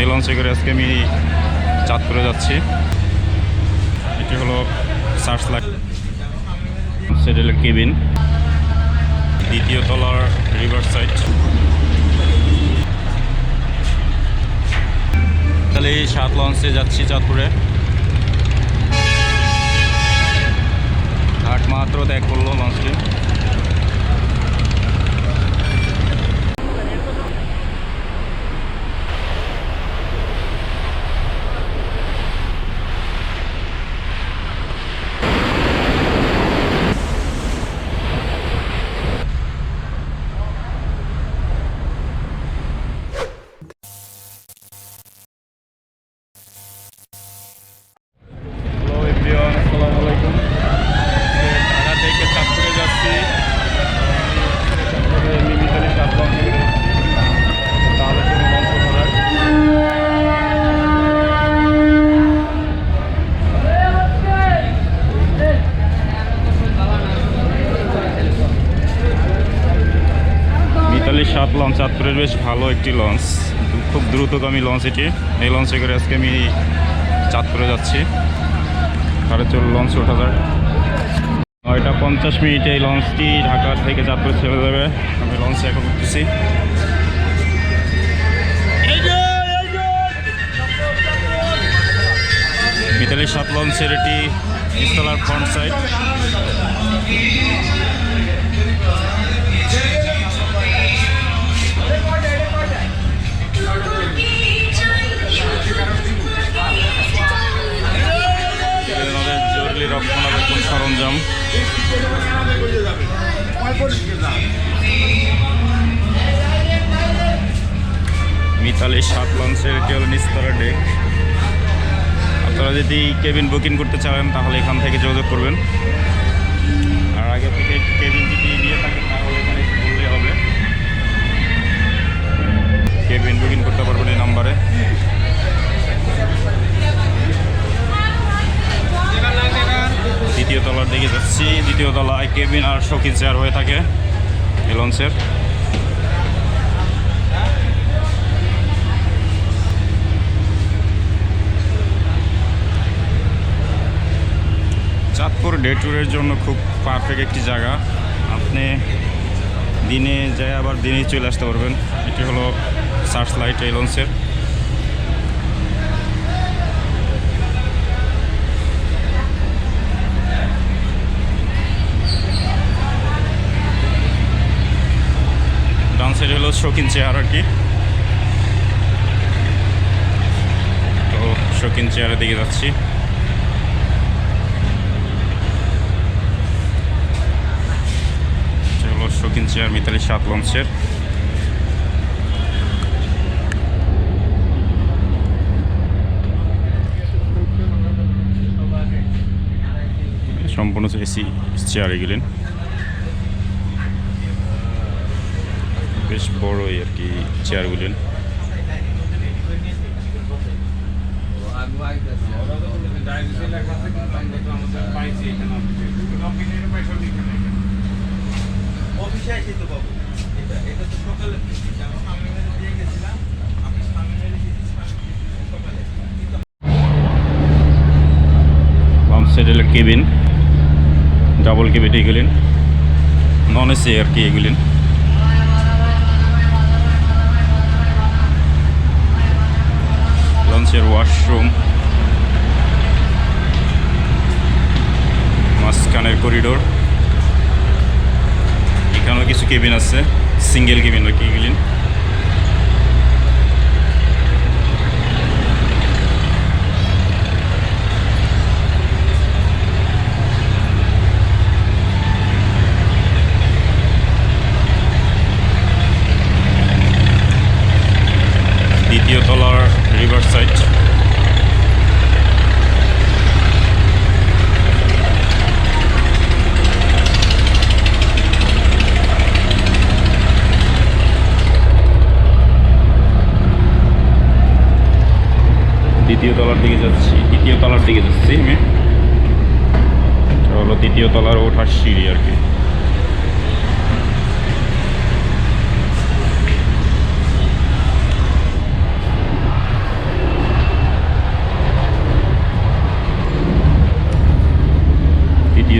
এই লঞ্চে করে আজকে আমি চাঁদপুরে যাচ্ছি। এটি হলো সার্চ লাইট, সেটা হলো কেবিন, দ্বিতীয় তলার রিভার সাইড। তাহলে এই 7 লঞ্চে যাচ্ছি চাঁদপুরে। ঘাট মাত্র ত্যাগ করলো লঞ্চটি। মিতালি 7 লঞ্চ চাঁদপুরের বেশ ভালো একটি লঞ্চ, খুব দ্রুতগামী লঞ্চ এটি। এই লঞ্চে করে আজকে আমি চাঁদপুরে যাচ্ছি। 4:30 লঞ্চ ওঠা যায়। 9:50 এই লঞ্চটি ঢাকা থেকে চাঁদপুরে ছেড়ে যাবে। আমি লঞ্চে এখন উঠতেছি। মিতালি 7 লঞ্চের এটি নিচতলার ফ্রন্ট সাইড। জরুরি রক্ষণাবেক্ষণ সরঞ্জাম। মিতালি 7 লঞ্চের এটি হলো নিচতলা ডেক। আপনারা যদি কেবিন বুকিং করতে চান তাহলে এখান থেকে যোগাযোগ করবেন, আর আগে থেকে কেবিন যদি নিয়ে থাকেন তাহলে এখানে বললেই হবে। কেবিন বুকিং করতে পারবেন এই নাম্বারে। দ্বিতীয় তলার দিকে যাচ্ছি। দ্বিতীয় তলায় কেবিন আর শৌখিন চেয়ার হয়ে থাকে এই লঞ্চের। চাঁদপুর ডে ট্যুরের জন্য খুব পারফেক্ট একটি জায়গা। আপনি দিনে যায় আবার দিনেই চলে আসতে পারবেন। এটি হলো সার্চ লাইট এই লঞ্চের। ডান সাইড হলো শৌখিন চেয়ার আর কি। তো শৌখিন চেয়ারের দিকে যাচ্ছি। শৌখিন চেয়ার মিতালি 7 লঞ্চের। সম্পূর্ণ এসি চেয়ার এগুলেন, বেশ বড়ই আর কি চেয়ারগুলেন। বাম সাইডে হলো কেবিন, ডাবল কেবিন এগুলেন, নন এসি আর কি এগুলেন। লঞ্চের ওয়াশরুম, মাঝখানের করিডোর। এখানেও কিছু কেবিন আছে, সিঙ্গেল কেবিন আর কি এগুলেন। দ্বিতীয় তলার রিভার সাইড। দ্বিতীয় তলার দিকে যাচ্ছি আমি। হলো দ্বিতীয় তলার ওঠার সিঁড়ি আর কি।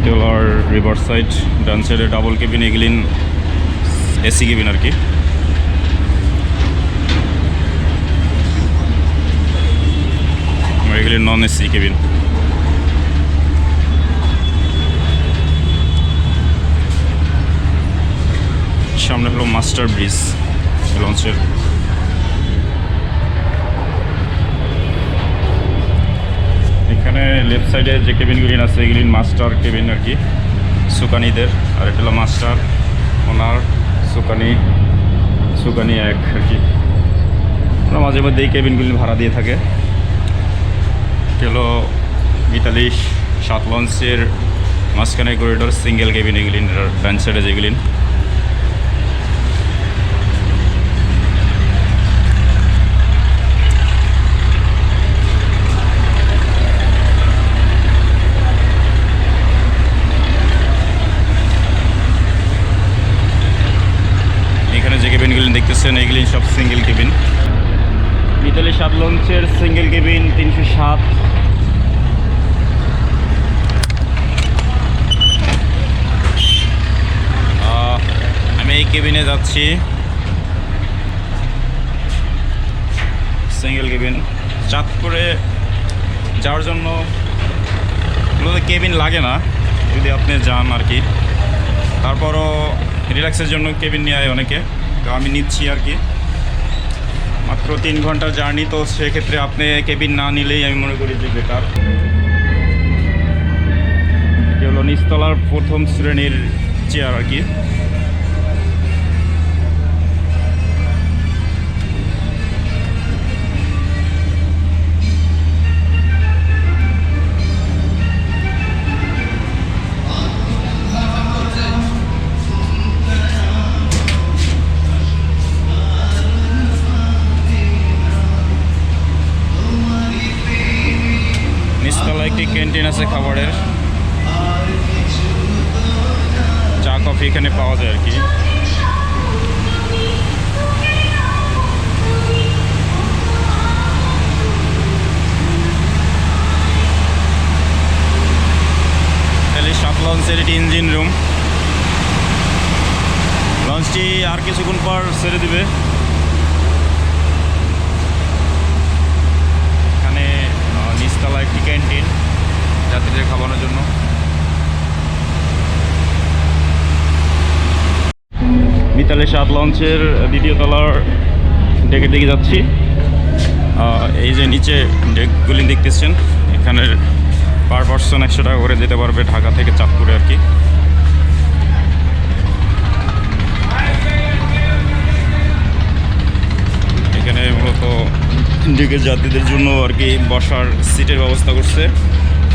দ্বিতীয়তলার রিভার সাইড ডান সাইডে ডাবল কেবিন, এগুলিন এসি কেবিন আর কি। এগুলি নন এসি কেবিন। সামনে হলো মাস্টার ব্রিজ লঞ্চের। এখানে লেফট সাইডে যে কেবিনগুলি আছে এগুলি মাস্টার কেবিন আর কি, সুকানিদের। আর এটা হলো মাস্টার, ওনার, সুকানি এক আর কি। ওরা মাঝে মধ্যে এই কেবিনগুলি ভাড়া দিয়ে থাকে। এটা হলো মিতালি 7 লঞ্চের মাঝখানে করিডোর সিঙ্গেল কেবিন এগুলি, ডান সাইডে যেগুলি। এখানে যে কেবিনগুলি দেখতেছেন এগুলি সব সিঙ্গেল কেবিন। মিতালি 7 লঞ্চের সিঙ্গেল কেবিন 307। আমি এই কেবিনে যাচ্ছি, সিঙ্গেল কেবিন। চাঁদপুরে যাওয়ার জন্য কেবিন লাগে না যদি আপনি যান আর কি। তারপরও রিল্যাক্সের জন্য কেবিন নিয়ে আয় অনেকে, তো আমি নিচ্ছি আর কি। মাত্র 3 ঘন্টার জার্নি, তো সেক্ষেত্রে আপনি কেবিন না নিলেই আমি মনে করি যে বেটার। এটি হলো নিচতলার প্রথম শ্রেণীর চেয়ার আর কি। নিচতলায় একটি ক্যান্টিন আছে খাবারের, চা কফি এখানে পাওয়া যায় আর কি। তাহলে 7 লঞ্চের এটি ইঞ্জিন রুম। লঞ্চটি আর কিছুক্ষণ পর ছেড়ে দিবে। এখানে নিচতলা একটি ক্যান্টিন যাত্রীদের খাওয়ানোর জন্য। মিতালি 7 লঞ্চের দ্বিতীয় তলার ডেকের দিকে যাচ্ছি। এই যে নিচে ডেকগুলি দেখতেছেন, এখানের পার পার্সন 100 টাকা করে যেতে পারবে ঢাকা থেকে চাঁদপুরে আর কি। এখানে মূলত ডেকের যাত্রীদের জন্য আর কি বসার সিটের ব্যবস্থা করছে।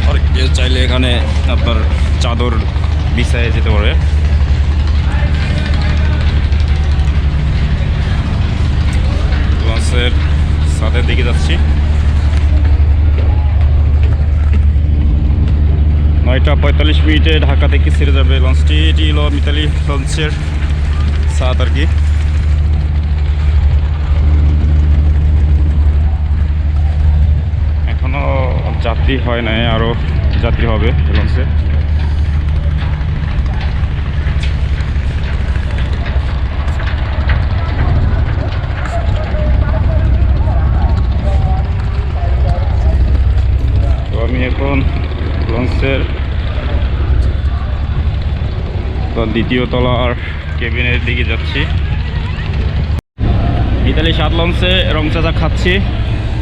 আর কেউ চাইলে এখানে আপনার চাদর বিছায়ে যেতে পারে। লঞ্চের ছাদের দিকে যাচ্ছি। 9:45 ঢাকা থেকে ছেড়ে যাবে লঞ্চটি। এটি হলো মিতালি লঞ্চের ছাদ আর কি। এখনো যাত্রী হয় নাই, আরও যাত্রী হবে লঞ্চে। তো আমি এখন লঞ্চের দ্বিতীয় তলার কেবিনের দিকে যাচ্ছি। মিতালি 7 লঞ্চে রং চা খাচ্ছি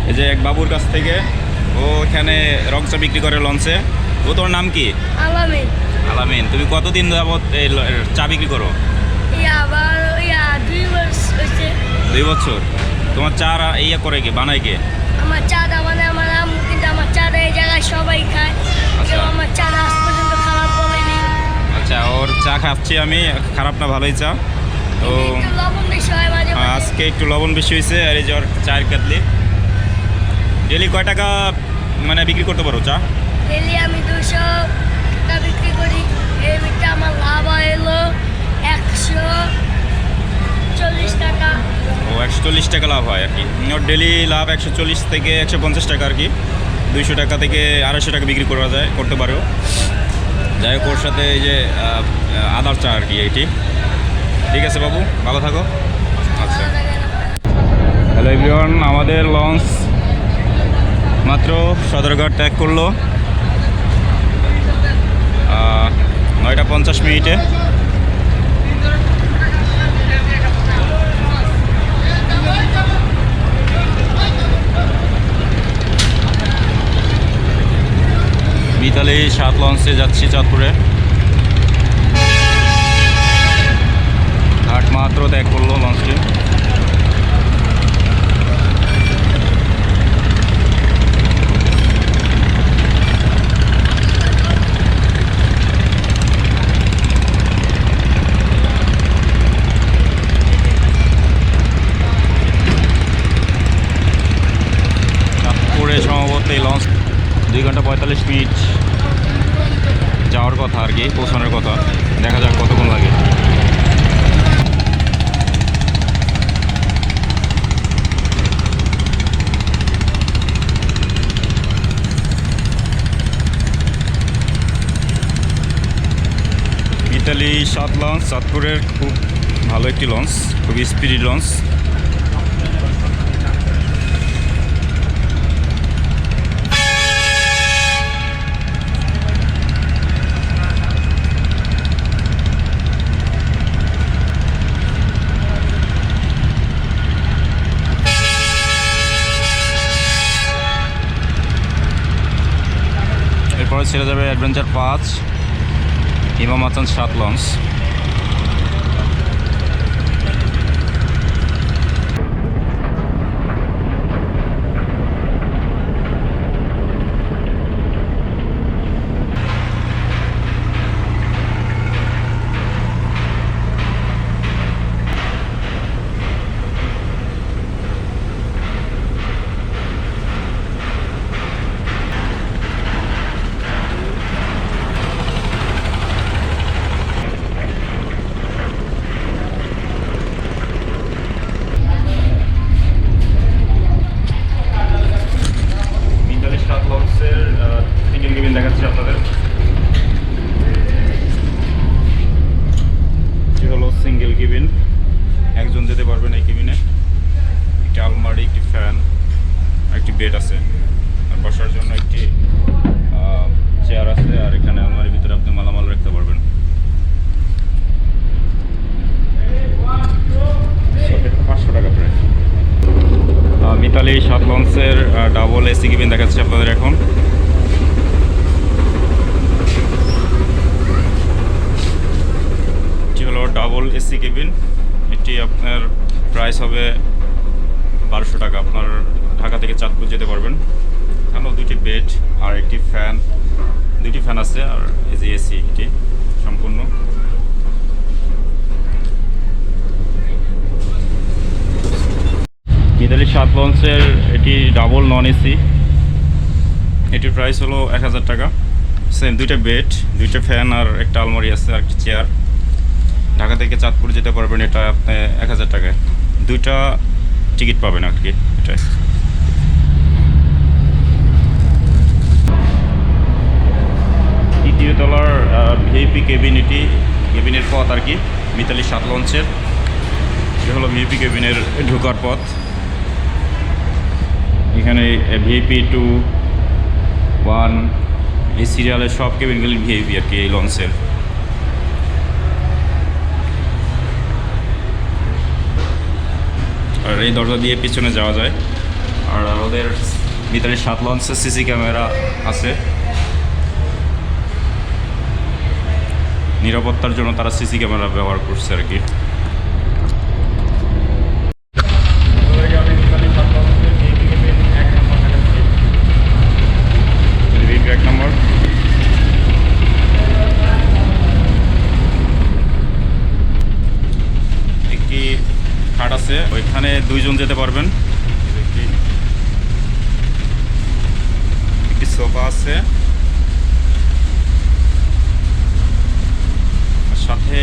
এই যে এক বাবুর কাছ থেকে। ও এখানে রং চা বিক্রি করে লঞ্চে। ও তোর নাম কি? আলামিন। আলামিন, তুমি কতদিন যাবত এই চা বিক্রি করো? 2 বছর। তোমার চা করে কে, বানায় কে? আমার চা মানে আমার আম্মু, কিন্তু আমার চা এই জায়গায় সবাই খায়। আচ্ছা। আমার চা আজ পর্যন্ত খারাপ বলেনি। আচ্ছা, ওর চা খাচ্ছি আমি, খারাপ না, ভালোই চা। তো একটু লবণ বেশি হয় মাঝে মাঝে। আজকে একটু লবণ বেশি হয়েছে। আর এই যে ওর চায়ের কাতলি। ডেলি কয় টাকা মানে বিক্রি করতে পারো চা? ডেলি আমি 200 টাকা বিক্রি করি। এর ভিতরে আমার লাভ হলো 140 টাকা। ও 140 টাকা লাভ হয় আর কি। ওর ডেলি লাভ 140 থেকে 150 টাকা আর কি। 200 টাকা থেকে 250 টাকা বিক্রি করা যায়, করতে পারো। যাই হোক ওর সাথে এই যে আদার চা আর কি এইটি। ঠিক আছে বাবু, ভালো থাকো। আচ্ছা, হ্যালো এভরিওয়ান, আমাদের লঞ্চ মাত্র সদরঘাট ত্যাগ করলো 9:50 মিতালি 7 লঞ্চে যাচ্ছি চাঁদপুরে। ঘাট মাত্র ত্যাগ করলো লঞ্চটি। চাঁদপুরে সম্ভবত এই লঞ্চ 2 ঘন্টা 45 মিনিট যাওয়ার কথা আর কি, পৌঁছানোর কথা। দেখা যাক কতক্ষণ লাগে। মিতালি 7 লঞ্চ চাঁদপুরের খুব ভালো একটি লঞ্চ, খুবই স্পিড লঞ্চ। এরপরে ছেড়ে যাবে অ্যাডভেঞ্চার 5, ইমাম হাসান 7 লঞ্চ। দেখাচ্ছি আপনাদের। এটি হলো সিঙ্গেল কেবিন, একজন যেতে পারবেন এই কেবিনে। একটি আলমারি, একটি ফ্যান, একটি বেড আছে, আর বসার জন্য একটি চেয়ার আছে, আর এখানে আলমারির ভিতরে আপনি মালামাল রাখতে পারবেন। টাকা প্রায়। মিতালি 7 লঞ্চের ডাবল এসি কেবিন দেখাচ্ছি আপনাদের এখন। ডাবল এসি কেবিন, এটি আপনার প্রাইস হবে 1200 টাকা। আপনার ঢাকা থেকে চাঁদপুর যেতে পারবেন। এখানেও 2টি বেড আর একটি ফ্যান, 2টি ফ্যান আছে, আর এই যে এসি এটি সম্পূর্ণ। মিতালি 7 লঞ্চের এটি ডাবল নন এসি, এটির প্রাইস হলো 1000 টাকা। সেম 2টা বেড, 2টা ফ্যান আর একটা আলমারি আছে, আর একটি চেয়ার। ঢাকা থেকে চাঁদপুর যেতে পারবেন এটা আপনি 1000 টাকায়। 2টা টিকিট পাবেন আর কি এটাই। তৃতীয় তলার ভিআইপি কেবিন, এটি কেবিনের পথ আর কি মিতালি 7 লঞ্চের। এটা হলো ভিআইপি কেবিনের ঢোকার পথ। এখানে ভিআইপি 2, 1 এই সিরিয়ালের সব কেবিনগুলি ভিআইপি আর কি এই লঞ্চের। আর এই দরজা দিয়ে পিছনে যাওয়া যায়। আর ওদের মিতালি 7 লঞ্চে সিসি ক্যামেরা আছে, নিরাপত্তার জন্য তারা সিসি ক্যামেরা ব্যবহার করছে আর কি। এক নম্বর একটি খাট আছে, ওইখানে 2 জন যেতে পারবেন। একটি সোফা আছে, সাথে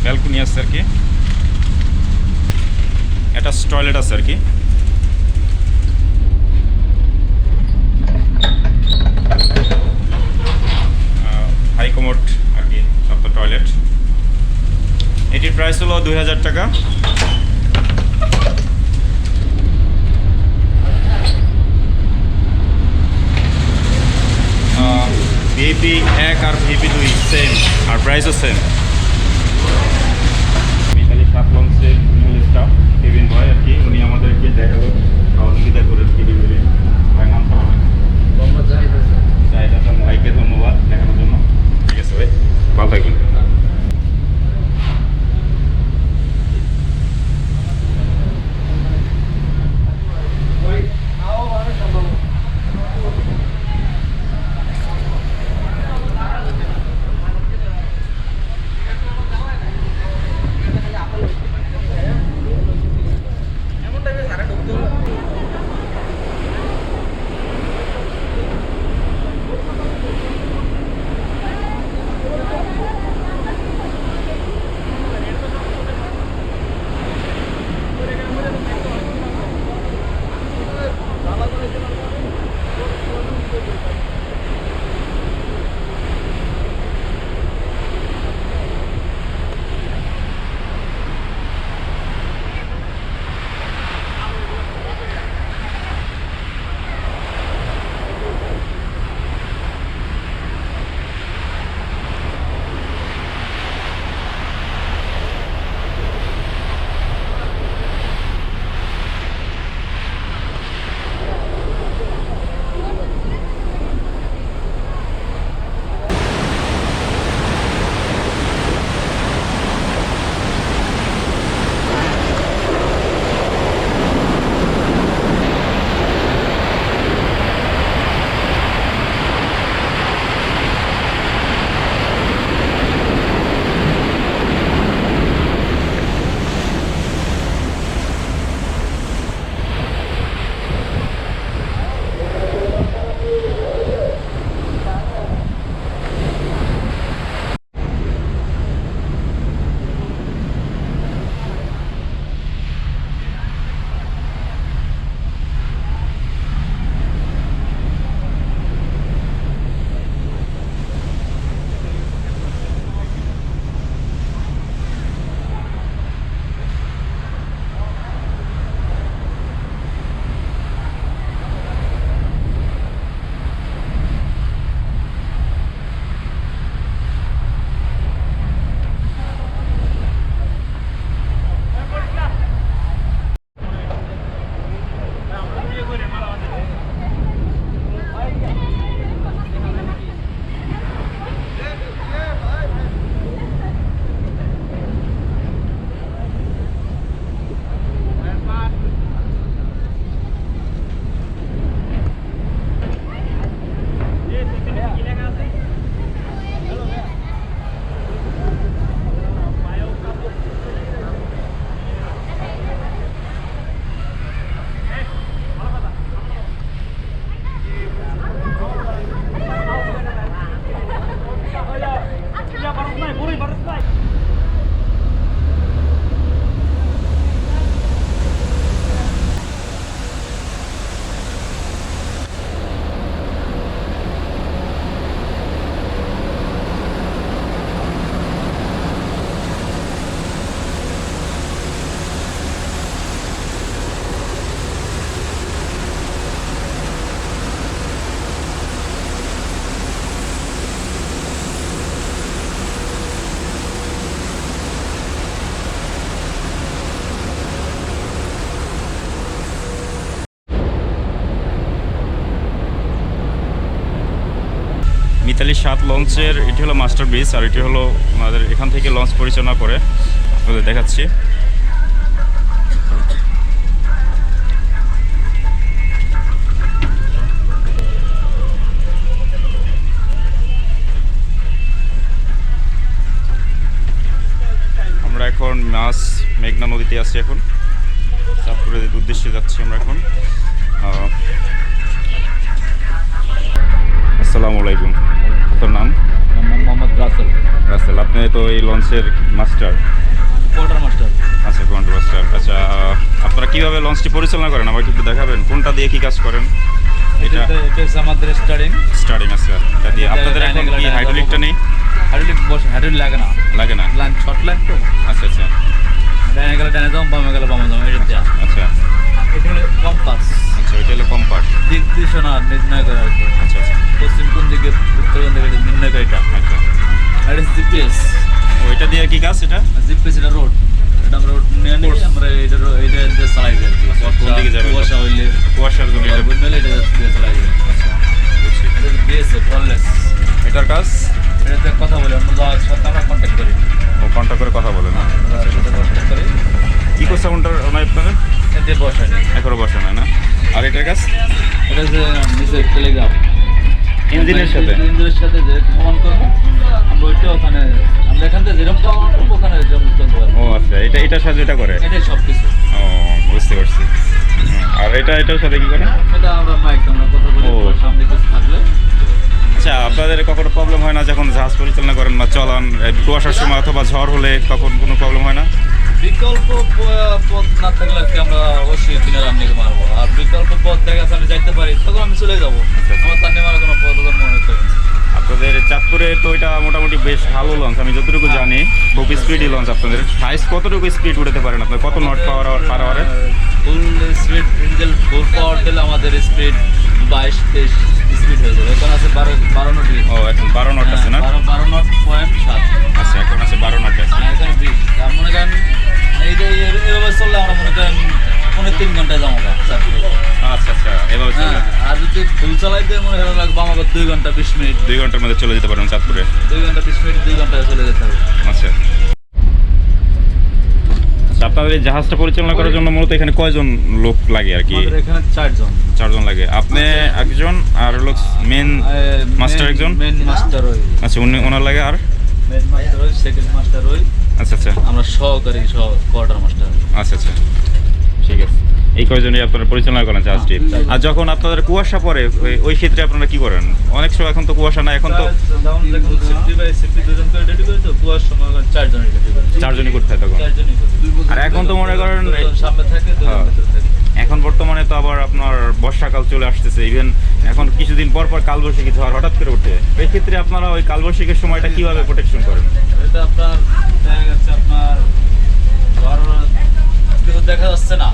ব্যালকনি আছে আর কি, একটা টয়লেট আছে আর কি। হাই হলো 2000 টাকা। ভিপি 1 আর ভিপি 2 সেম, আর প্রাইসও সেম। মিতালি 7 লঞ্চের মূল স্টাফ কেবিন বয় আর কি, উনি আমাদেরকে দেখালো সহযোগিতা করে কেবিন বলে। ভাই নামটা বলেন। জাহিদ হাসান ভাইকে ধন্যবাদ দেখানোর জন্য। ঠিক আছে ভাই, ভালো থাকবেন। মিতালি 7 লঞ্চের এটি হলো মাস্টার ব্রিজ, আর এটি হলো আমাদের এখান থেকে লঞ্চ পরিচালনা করে। আপনাদের দেখাচ্ছি। আমরা এখন মাছ মেঘনা নদীতে আছি, এখন চাঁদপুরের উদ্দেশ্যে যাচ্ছি আমরা এখন। আসসালামু আলাইকুম, আপনার নাম? মোহাম্মদ রাসেল। রাসেল, আপনি তো এই লঞ্চের মাস্টার? Quarter master. আচ্ছা, কোয়ার্টার মাস্টার। আচ্ছা, আপনারা কীভাবে লঞ্চটি পরিচালনা করেন আমাকে একটু দেখাবেন? কোনটা দিয়ে কী কাজ করেন? এটা এটা হচ্ছে আমাদের স্টার্টিং স্টার্টিং আছে, এটা দিয়ে আপনাদের এখন কি হাইড্রোলিকটা নেই? হাইড্রোলিক বসে, হাইড্রোলিক লাগে না, লাগে না? লাইন শর্ট লাইন তো, আচ্ছা আচ্ছা ডাইনে গেলে ডাইনে যাও, বামে গেলে বামে যাও, এটা দেওয়া। আচ্ছা এটা হলো কম্পাস, আচ্ছা, ওইটা হলো কম্পাস। দিক দিশনা নির্ণয় করে আর কি, আচ্ছা আচ্ছা পশ্চিম কোন দিকে উত্তর কোন দিকে এটা নির্ণয় করে এটা। আচ্ছা, আর এটা জিপিএস, ওইটা দিয়ে কি কাজ এটা? জিপিএস এটা রোড, এটা আমরা রোড নিয়ে নিই, আমরা এটা এটা দিয়ে চালাই যাই আর কি। কোন দিকে যাবে? কুয়াশা হইলে, কুয়াশার জন্য এটা। বন্যা হলে এটা দিয়ে চালাই যাই। আচ্ছা বুঝছি। এটা বিএসএ কললেস, এটার কাজ এটাতে কথা বলি, আমরা যাওয়ার সাথে আমরা কন্ট্যাক্ট করি, ও কন্ট্যাক্ট করে কথা বলে না? আমরা সাথে কন্ট্যাক্ট করি, ইকো সাউন্ডার মানে আপনাদের এতে বসাই। এখনো বসে না? আর এটার কাজ এটা যে নিচে টেলিগ্রাফ ইঞ্জিনের সাথে? ইঞ্জিনের সাথে যে কমান করবো আমরা, ওইটা ওখানে আমরা এখান থেকে যেরকম কমান করবো ওখানে যেরকম করতে পারবো। ও আচ্ছা, এটার সাথে এটা করে? এটাই সব কিছু। ও বুঝতে পারছি। আর এটার সাথে কি করে? এটা আমরা মাইক আমরা কথা বলি, ও। সামনে কিছু থাকলে। আচ্ছা, আপনাদের কখনো প্রবলেম হয় না যখন জাহাজ পরিচালনা করেন বা চলান, কুয়াশার সময় অথবা ঝড় হলে তখন কোনো প্রবলেম হয় না? বিকল্প পথ না থাকলে আর কি আমরা অবশ্যই কিনে রান্নিকে মারবো, আর বিকল্প পথ দেখা যাচ্ছে আমি যাইতে পারি তখন আমি চলে যাবো, আমার তার নিয়ে মারার কোনো প্রয়োজন মনে করি না। আপনাদের চাঁদপুরে তো এটা মোটামুটি বেশ ভালো লঞ্চ, আমি যতটুকু জানি খুব স্পিডি লঞ্চ আপনাদের। হাইস্ট কতটুকু স্পিড উঠাতে পারেন আপনার? কত নট পার আওয়ারে? Full speed engine full power দিলে আমাদের স্পিড 22-23 স্পিড হয়ে যাবে। এখন আছে 12 নট। ও এখন 12 নট আছে না? 12 নট .7। আচ্ছা, এখন আছে 12 নট আছে। এখন 20। তার মনে করেন এইটা এভাবে চললে আমরা মনে করেন 3 ঘন্টায় যাবো গা চাঁদপুরে। আচ্ছা আচ্ছা, এভাবে চলে। আর যদি ফুল চালাই দিয়ে মনে করেন লাগবে আমাকে 2 ঘন্টা 20 মিনিট। 2 ঘন্টার মধ্যে চলে যেতে পারেন চাঁদপুরে? 2 ঘন্টা 20 মিনিট, 2 ঘন্টায় চলে যেতে হবে। আচ্ছা আচ্ছা, আপনাদের এই জাহাজটা পরিচালনা করার জন্য মূলত এখানে কয়জন লোক লাগে আর কি? আমাদের এখানে 4 জন। 4 জন লাগে। আপনি একজন, আর হলো মেন মাস্টার একজন? মেন মাস্টার ওই, আচ্ছা, ওনার লাগে আর? মেন মাস্টার ওই, সেকেন্ড মাস্টার ওই, আচ্ছা আচ্ছা আমরা সহকারী কোয়ার্টার মাস্টার। আচ্ছা আচ্ছা, ঠিক আছে। এই কয়জনই আপনারা পরিচালনা করেন জাহাজটি। আর যখন আপনাদের কুয়াশা পড়ে ওই ক্ষেত্রে আপনারা কি করেন? অনেক সময় এখন তো কুয়াশা না, এখন তো সেফটি বাই সেফটি 2 জন করে রেডি করে, তো কুয়ার সময় 4 জন রেডি করে, 4 জনই করতে হয় তখন। 4 জনই করে। আর এখন তো মনে করেন 2 জন সামনে থাকে, 2 জন হ্যাঁ। ভিতরে থাকে। এখন বর্তমানে তো আবার আপনার বর্ষাকাল চলে আসতেছে, ইভেন এখন কিছুদিন পর পর কালবৈশাখী ঝড় হঠাৎ করে ওঠে। এই ক্ষেত্রে আপনারা ওই কালবৈশাখীর সময়টা কিভাবে প্রোটেকশন করেন? এটা আপনার দেখা যাচ্ছে আপনার ঘর কিছু দেখা যাচ্ছে না,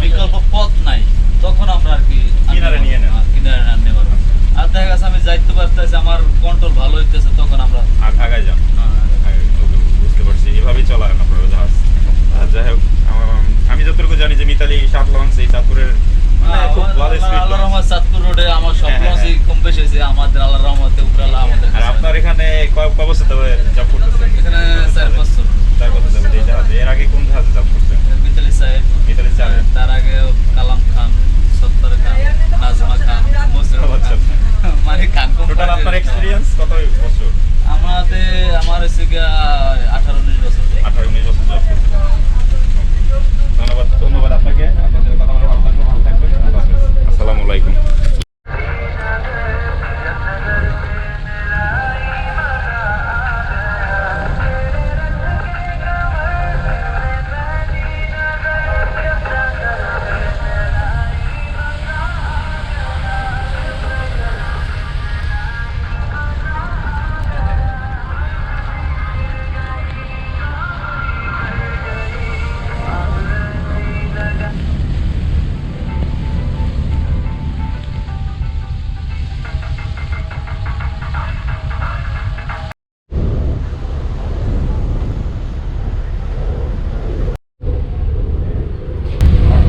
বিকল্প পথ নাই, তখন আমরা আর কি কিনারে নিয়ে নেন। কিনারে আনতে পারবো। আর দেখা যাচ্ছে আমি যাইতে পারতেছি, আমার কন্ট্রোল ভালো হইতেছে, তখন আমরা আগায় যান। বুঝতে পারছি, এভাবেই চলা হয় আপনার জাহাজ। আর যাই হোক, আমি যতটুকু জানি যে মিতালি 7 লঞ্চ এই চাঁদপুরের খুব ভালো স্পিড আল্লাহর লঞ্চ। রহমত চাঁদপুর রোডে আমার সব হ্যাঁ, হ্যাঁ, লঞ্চই কম বেশি হয়েছে, আমাদের আল্লাহর রহমতে উপরালা আমাদের আর আপনার এখানে কয় বছর ধরে জব করতেছেন? এখানে 4 বছর। 4 বছর যাবে এই জাহাজে। এর আগে কোন জাহাজে জব করতেন? মিতালি সাহেব, মিতালি চারে? তার আগে কালাম খান, সত্তর খান, নাজমা খান, মসরুর আচ্ছা, খান, মানে খান টোটাল আপনার এক্সপিরিয়েন্স কত বছর? আমার হচ্ছে গিয়া 18-19 বছর। 18-19 বছর জব করতেছেন। ধন্যবাদ আপনাকে। আপনাদের কথা বলে ভালো লাগলো। ভালো থাকবেন। আল্লাহ হাফেজ। আসসালামু আলাইকুম।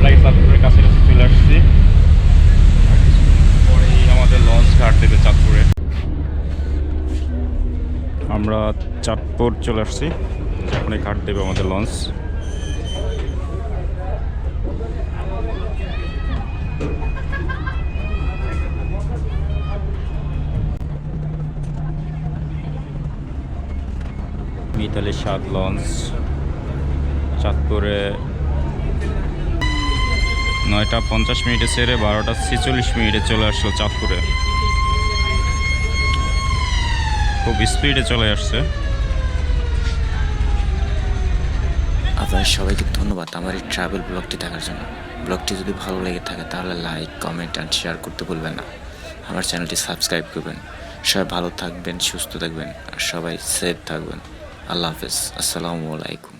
প্রায় চাঁদপুরের কাছাকাছি চলে আসছি। পরেই আমাদের লঞ্চ ঘাট দেবে চাঁদপুরে। আমরা চাঁদপুর চলে আসছি, যেখানে ঘাট দেবে আমাদের লঞ্চ। মিতালি 7 লঞ্চ চাঁদপুরে 9টা 50 মিনিটে ছেড়ে 12টা 46 মিনিটে চলে আসলো চাঁদপুরে। খুব স্পিডে চলে আসছে। আপনাদের সবাইকে ধন্যবাদ আমার এই ট্রাভেল ব্লগটি দেখার জন্য। ব্লগটি যদি ভালো লেগে থাকে তাহলে লাইক, কমেন্ট অ্যান্ড শেয়ার করতে ভুলবেন না। আমার চ্যানেলটি সাবস্ক্রাইব করবেন। সবাই ভালো থাকবেন, সুস্থ থাকবেন আর সবাই সেফ থাকবেন। আল্লাহ হাফেজ, আসসালামু আলাইকুম।